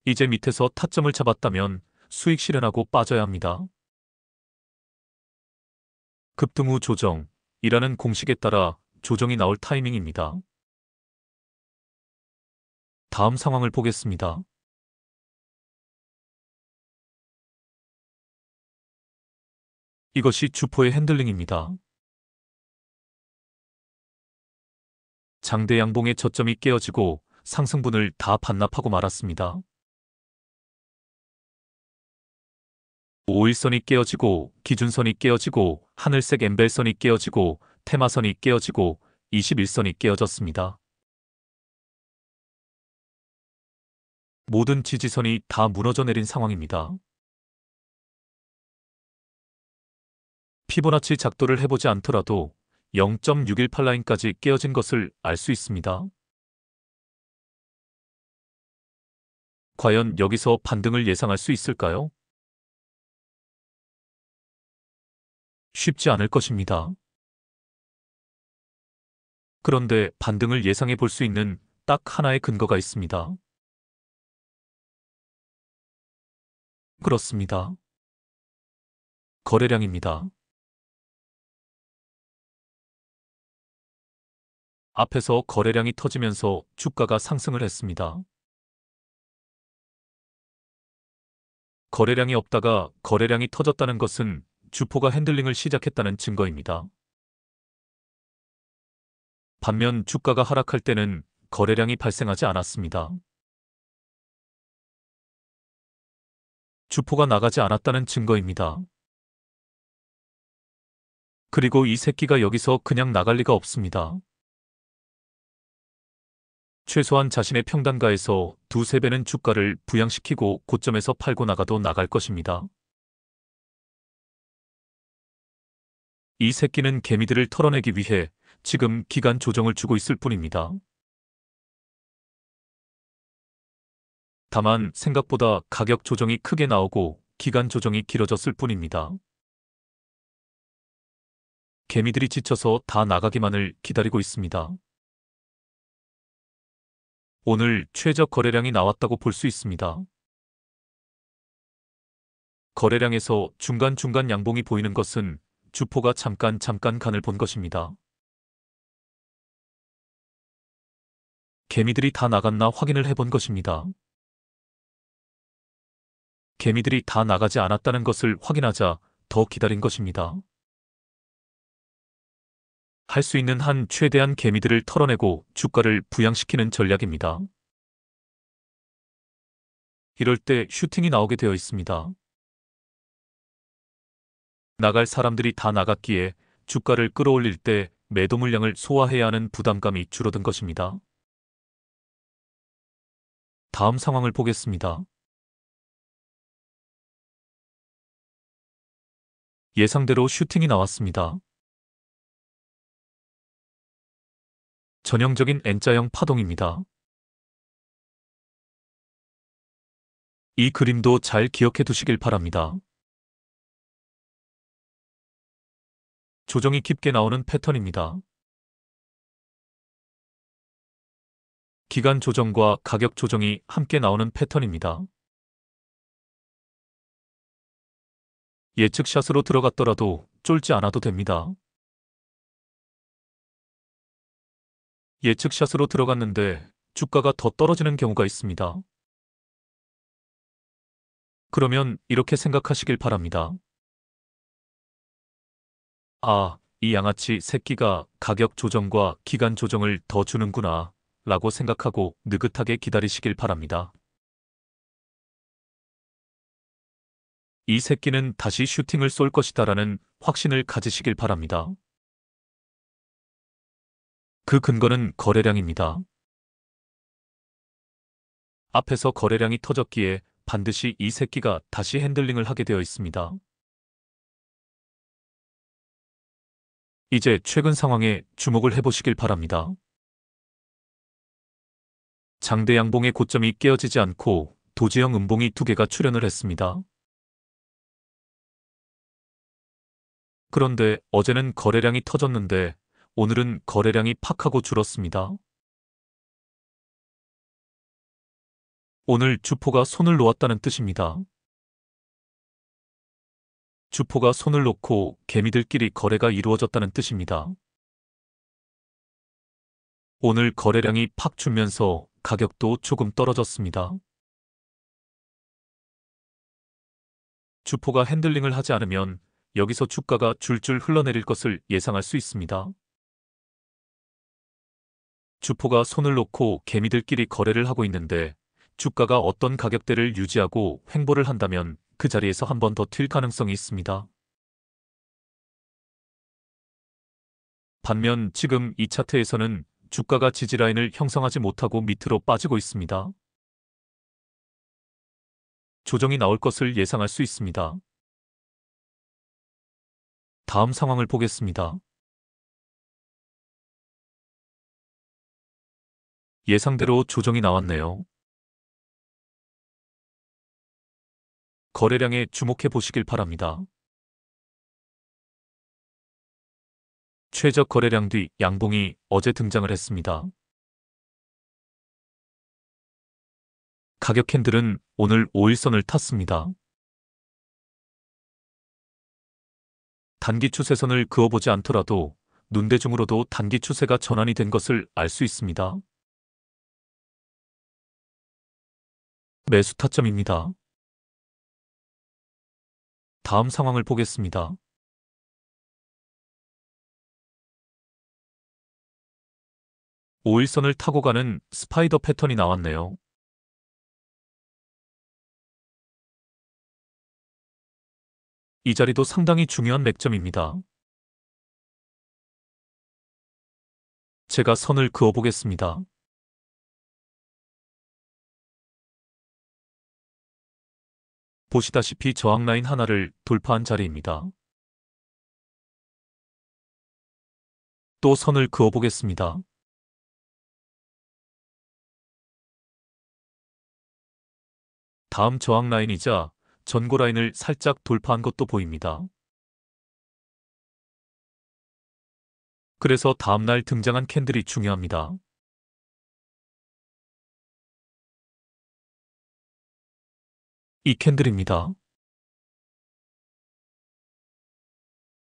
이제 밑에서 타점을 잡았다면 수익 실현하고 빠져야 합니다. 급등 후 조정이라는 공식에 따라 조정이 나올 타이밍입니다. 다음 상황을 보겠습니다. 이것이 주포의 핸들링입니다. 장대 양봉의 저점이 깨어지고 상승분을 다 반납하고 말았습니다. 5일선이 깨어지고 기준선이 깨어지고 하늘색 엠벨선이 깨어지고 테마선이 깨어지고 21선이 깨어졌습니다. 모든 지지선이 다 무너져 내린 상황입니다. 피보나치 작도를 해보지 않더라도 0.618라인까지 깨어진 것을 알 수 있습니다. 과연 여기서 반등을 예상할 수 있을까요? 쉽지 않을 것입니다. 그런데 반등을 예상해 볼 수 있는 딱 하나의 근거가 있습니다. 그렇습니다. 거래량입니다. 앞에서 거래량이 터지면서 주가가 상승을 했습니다. 거래량이 없다가 거래량이 터졌다는 것은 주포가 핸들링을 시작했다는 증거입니다. 반면 주가가 하락할 때는 거래량이 발생하지 않았습니다. 주포가 나가지 않았다는 증거입니다. 그리고 이 새끼가 여기서 그냥 나갈 리가 없습니다. 최소한 자신의 평단가에서 두세 배는 주가를 부양시키고 고점에서 팔고 나가도 나갈 것입니다. 이 새끼는 개미들을 털어내기 위해 지금 기간 조정을 주고 있을 뿐입니다. 다만 생각보다 가격 조정이 크게 나오고 기간 조정이 길어졌을 뿐입니다. 개미들이 지쳐서 다 나가기만을 기다리고 있습니다. 오늘 최저 거래량이 나왔다고 볼 수 있습니다. 거래량에서 중간중간 양봉이 보이는 것은 주포가 잠깐 간을 본 것입니다. 개미들이 다 나갔나 확인을 해본 것입니다. 개미들이 다 나가지 않았다는 것을 확인하자 더 기다린 것입니다. 할 수 있는 한 최대한 개미들을 털어내고 주가를 부양시키는 전략입니다. 이럴 때 슈팅이 나오게 되어 있습니다. 나갈 사람들이 다 나갔기에 주가를 끌어올릴 때 매도 물량을 소화해야 하는 부담감이 줄어든 것입니다. 다음 상황을 보겠습니다. 예상대로 슈팅이 나왔습니다. 전형적인 N자형 파동입니다. 이 그림도 잘 기억해 두시길 바랍니다. 조정이 깊게 나오는 패턴입니다. 기간 조정과 가격 조정이 함께 나오는 패턴입니다. 예측 샷으로 들어갔더라도 쫄지 않아도 됩니다. 예측 샷으로 들어갔는데 주가가 더 떨어지는 경우가 있습니다. 그러면 이렇게 생각하시길 바랍니다. 아, 이 양아치 새끼가 가격 조정과 기간 조정을 더 주는구나 라고 생각하고 느긋하게 기다리시길 바랍니다. 이 새끼는 다시 슈팅을 쏠 것이다 라는 확신을 가지시길 바랍니다. 그 근거는 거래량입니다. 앞에서 거래량이 터졌기에 반드시 이 새끼가 다시 핸들링을 하게 되어 있습니다. 이제 최근 상황에 주목을 해보시길 바랍니다. 장대 양봉의 고점이 깨어지지 않고 도지형 음봉이 두 개가 출현을 했습니다. 그런데 어제는 거래량이 터졌는데 오늘은 거래량이 팍 하고 줄었습니다. 오늘 주포가 손을 놓았다는 뜻입니다. 주포가 손을 놓고 개미들끼리 거래가 이루어졌다는 뜻입니다. 오늘 거래량이 팍 줄면서 가격도 조금 떨어졌습니다. 주포가 핸들링을 하지 않으면 여기서 주가가 줄줄 흘러내릴 것을 예상할 수 있습니다. 주포가 손을 놓고 개미들끼리 거래를 하고 있는데 주가가 어떤 가격대를 유지하고 횡보를 한다면 그 자리에서 한 번 더 튈 가능성이 있습니다. 반면 지금 이 차트에서는 주가가 지지라인을 형성하지 못하고 밑으로 빠지고 있습니다. 조정이 나올 것을 예상할 수 있습니다. 다음 상황을 보겠습니다. 예상대로 조정이 나왔네요. 거래량에 주목해 보시길 바랍니다. 최저 거래량 뒤 양봉이 어제 등장을 했습니다. 가격 캔들은 오늘 5일선을 탔습니다. 단기 추세선을 그어보지 않더라도 눈대중으로도 단기 추세가 전환이 된 것을 알 수 있습니다. 매수 타점입니다. 다음 상황을 보겠습니다. 5일선을 타고 가는 스파이더 패턴이 나왔네요. 이 자리도 상당히 중요한 맥점입니다. 제가 선을 그어보겠습니다. 보시다시피 저항라인 하나를 돌파한 자리입니다. 또 선을 그어보겠습니다. 다음 저항라인이자 전고라인을 살짝 돌파한 것도 보입니다. 그래서 다음날 등장한 캔들이 중요합니다. 이 캔들입니다.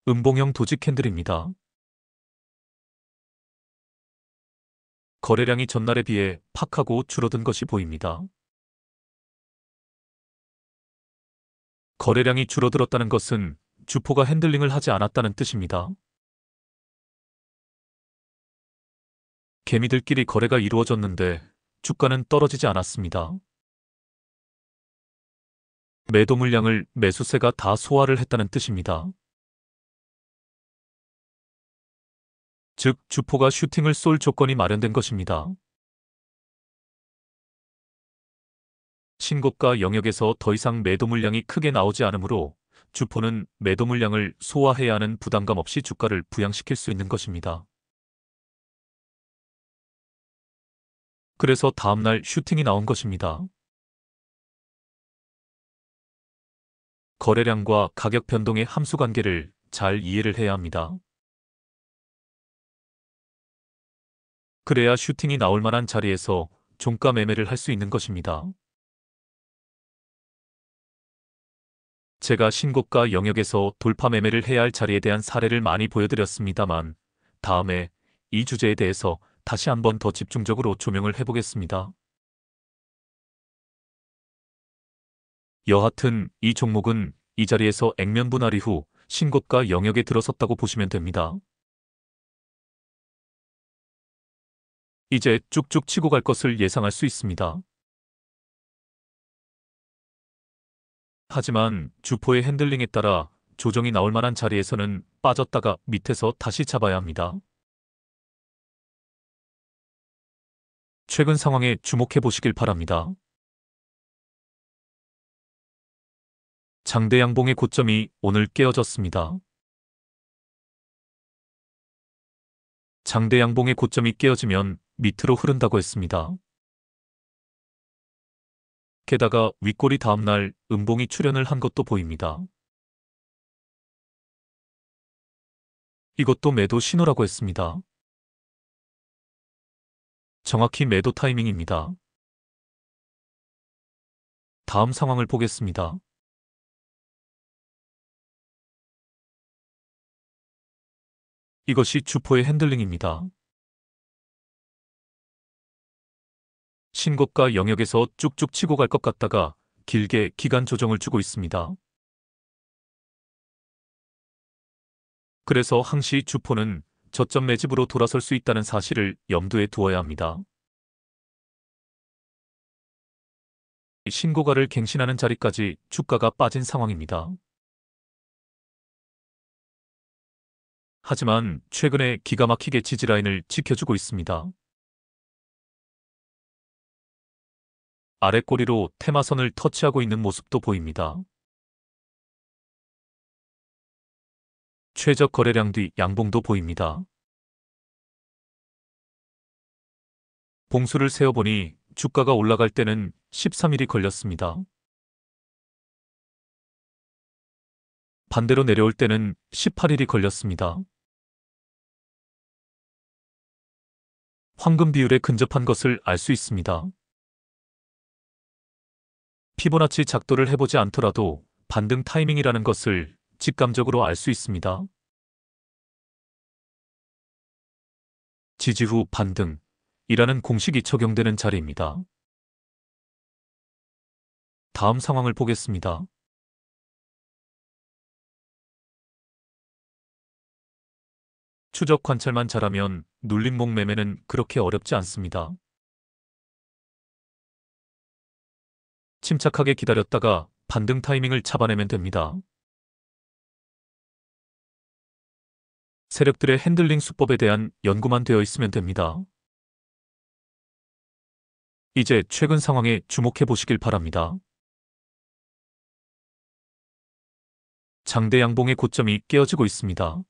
음봉형 도지 캔들입니다. 거래량이 전날에 비해 팍 하고 줄어든 것이 보입니다. 거래량이 줄어들었다는 것은 주포가 핸들링을 하지 않았다는 뜻입니다. 개미들끼리 거래가 이루어졌는데 주가는 떨어지지 않았습니다. 매도 물량을 매수세가 다 소화를 했다는 뜻입니다. 즉, 주포가 슈팅을 쏠 조건이 마련된 것입니다. 신고가 영역에서 더 이상 매도 물량이 크게 나오지 않으므로 주포는 매도 물량을 소화해야 하는 부담감 없이 주가를 부양시킬 수 있는 것입니다. 그래서 다음날 슈팅이 나온 것입니다. 거래량과 가격 변동의 함수 관계를 잘 이해를 해야 합니다. 그래야 슈팅이 나올 만한 자리에서 종가 매매를 할 수 있는 것입니다. 제가 신고가 영역에서 돌파 매매를 해야 할 자리에 대한 사례를 많이 보여드렸습니다만 다음에 이 주제에 대해서 다시 한번 더 집중적으로 조명을 해보겠습니다. 여하튼 이 종목은 이 자리에서 액면 분할 이후 신고가 영역에 들어섰다고 보시면 됩니다. 이제 쭉쭉 치고 갈 것을 예상할 수 있습니다. 하지만 주포의 핸들링에 따라 조정이 나올 만한 자리에서는 빠졌다가 밑에서 다시 잡아야 합니다. 최근 상황에 주목해 보시길 바랍니다. 장대 양봉의 고점이 오늘 깨어졌습니다. 장대 양봉의 고점이 깨어지면 밑으로 흐른다고 했습니다. 게다가 윗골이 다음날 음봉이 출현을 한 것도 보입니다. 이것도 매도 신호라고 했습니다. 정확히 매도 타이밍입니다. 다음 상황을 보겠습니다. 이것이 주포의 핸들링입니다. 신고가 영역에서 쭉쭉 치고 갈 것 같다가 길게 기간 조정을 주고 있습니다. 그래서 항시 주포는 저점 매집으로 돌아설 수 있다는 사실을 염두에 두어야 합니다. 신고가를 갱신하는 자리까지 주가가 빠진 상황입니다. 하지만 최근에 기가 막히게 지지라인을 지켜주고 있습니다. 아랫꼬리로 테마선을 터치하고 있는 모습도 보입니다. 최저 거래량 뒤 양봉도 보입니다. 봉수를 세어보니 주가가 올라갈 때는 13일이 걸렸습니다. 반대로 내려올 때는 18일이 걸렸습니다. 황금 비율에 근접한 것을 알 수 있습니다. 피보나치 작도를 해보지 않더라도 반등 타이밍이라는 것을 직감적으로 알 수 있습니다. 지지 후 반등이라는 공식이 적용되는 자리입니다. 다음 상황을 보겠습니다. 추적 관찰만 잘하면 눌림목 매매는 그렇게 어렵지 않습니다. 침착하게 기다렸다가 반등 타이밍을 잡아내면 됩니다. 세력들의 핸들링 수법에 대한 연구만 되어 있으면 됩니다. 이제 최근 상황에 주목해 보시길 바랍니다. 장대 양봉의 고점이 깨어지고 있습니다.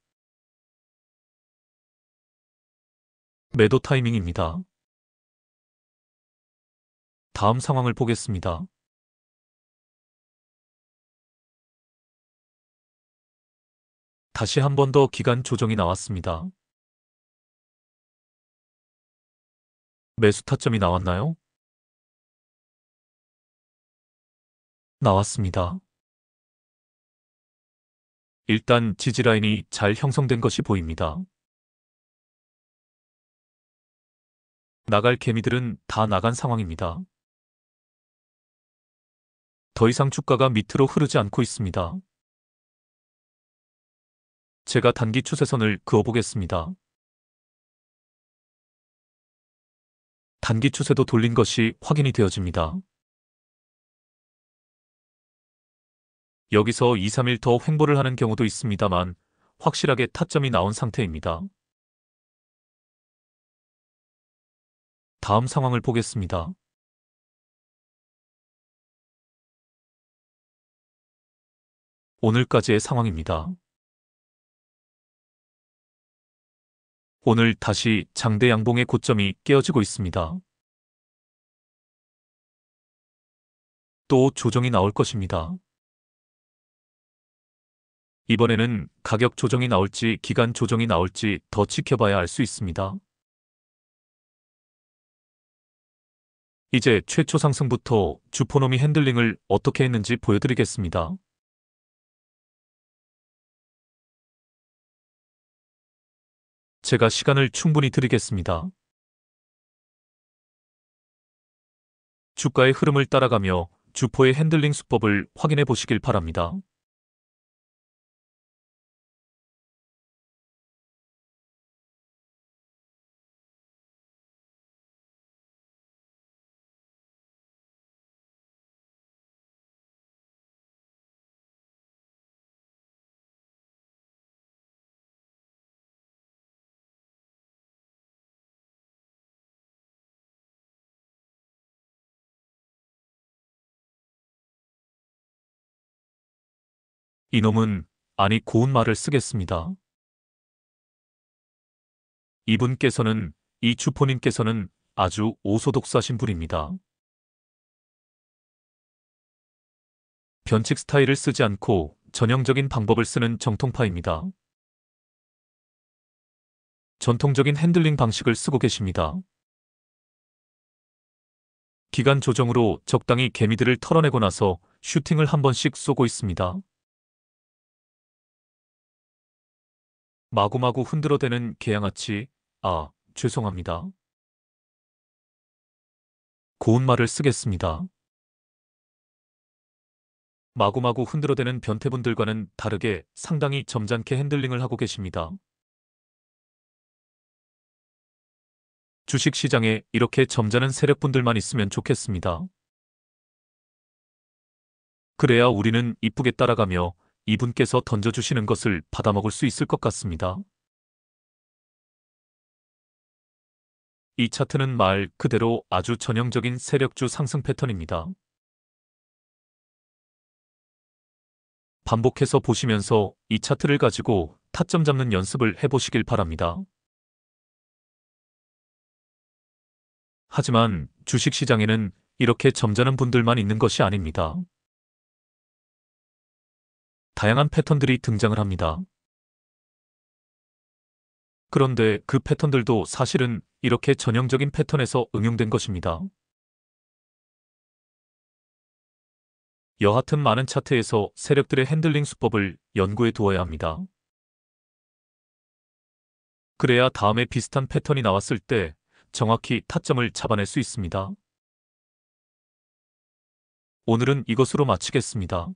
매도 타이밍입니다. 다음 상황을 보겠습니다. 다시 한 번 더 기간 조정이 나왔습니다. 매수 타점이 나왔나요? 나왔습니다. 일단 지지라인이 잘 형성된 것이 보입니다. 나갈 개미들은 다 나간 상황입니다. 더 이상 주가가 밑으로 흐르지 않고 있습니다. 제가 단기 추세선을 그어보겠습니다. 단기 추세도 돌린 것이 확인이 되어집니다. 여기서 2, 3일 더 횡보를 하는 경우도 있습니다만 확실하게 타점이 나온 상태입니다. 다음 상황을 보겠습니다. 오늘까지의 상황입니다. 오늘 다시 장대 양봉의 고점이 깨어지고 있습니다. 또 조정이 나올 것입니다. 이번에는 가격 조정이 나올지 기간 조정이 나올지 더 지켜봐야 알 수 있습니다. 이제 최초 상승부터 주포놈이 핸들링을 어떻게 했는지 보여드리겠습니다. 제가 시간을 충분히 드리겠습니다. 주가의 흐름을 따라가며 주포의 핸들링 수법을 확인해 보시길 바랍니다. 이놈은 아니 고운 말을 쓰겠습니다. 이분께서는 이 주포님께서는 아주 오소독사신 분입니다. 변칙 스타일을 쓰지 않고 전형적인 방법을 쓰는 정통파입니다. 전통적인 핸들링 방식을 쓰고 계십니다. 기간 조정으로 적당히 개미들을 털어내고 나서 슈팅을 한 번씩 쏘고 있습니다. 마구마구 흔들어대는 개양아치, 죄송합니다. 고운 말을 쓰겠습니다. 마구마구 흔들어대는 변태분들과는 다르게 상당히 점잖게 핸들링을 하고 계십니다. 주식시장에 이렇게 점잖은 세력분들만 있으면 좋겠습니다. 그래야 우리는 이쁘게 따라가며 이분께서 던져주시는 것을 받아먹을 수 있을 것 같습니다. 이 차트는 말 그대로 아주 전형적인 세력주 상승 패턴입니다. 반복해서 보시면서 이 차트를 가지고 타점 잡는 연습을 해보시길 바랍니다. 하지만 주식시장에는 이렇게 점잖은 분들만 있는 것이 아닙니다. 다양한 패턴들이 등장을 합니다. 그런데 그 패턴들도 사실은 이렇게 전형적인 패턴에서 응용된 것입니다. 여하튼 많은 차트에서 세력들의 핸들링 수법을 연구해 두어야 합니다. 그래야 다음에 비슷한 패턴이 나왔을 때 정확히 타점을 잡아낼 수 있습니다. 오늘은 이것으로 마치겠습니다.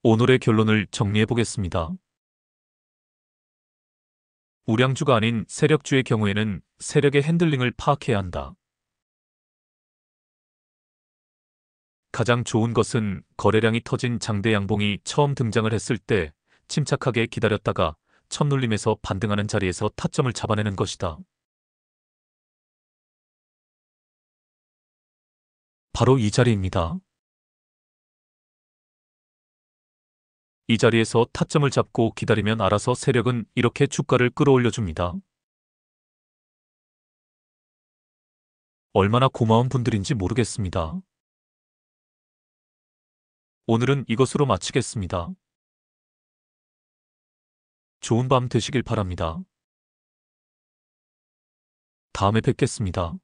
오늘의 결론을 정리해 보겠습니다. 우량주가 아닌 세력주의 경우에는 세력의 핸들링을 파악해야 한다. 가장 좋은 것은 거래량이 터진 장대 양봉이 처음 등장을 했을 때 침착하게 기다렸다가 첫눌림에서 반등하는 자리에서 타점을 잡아내는 것이다. 바로 이 자리입니다. 이 자리에서 타점을 잡고 기다리면 알아서 세력은 이렇게 주가를 끌어올려줍니다. 얼마나 고마운 분들인지 모르겠습니다. 오늘은 이것으로 마치겠습니다. 좋은 밤 되시길 바랍니다. 다음에 뵙겠습니다.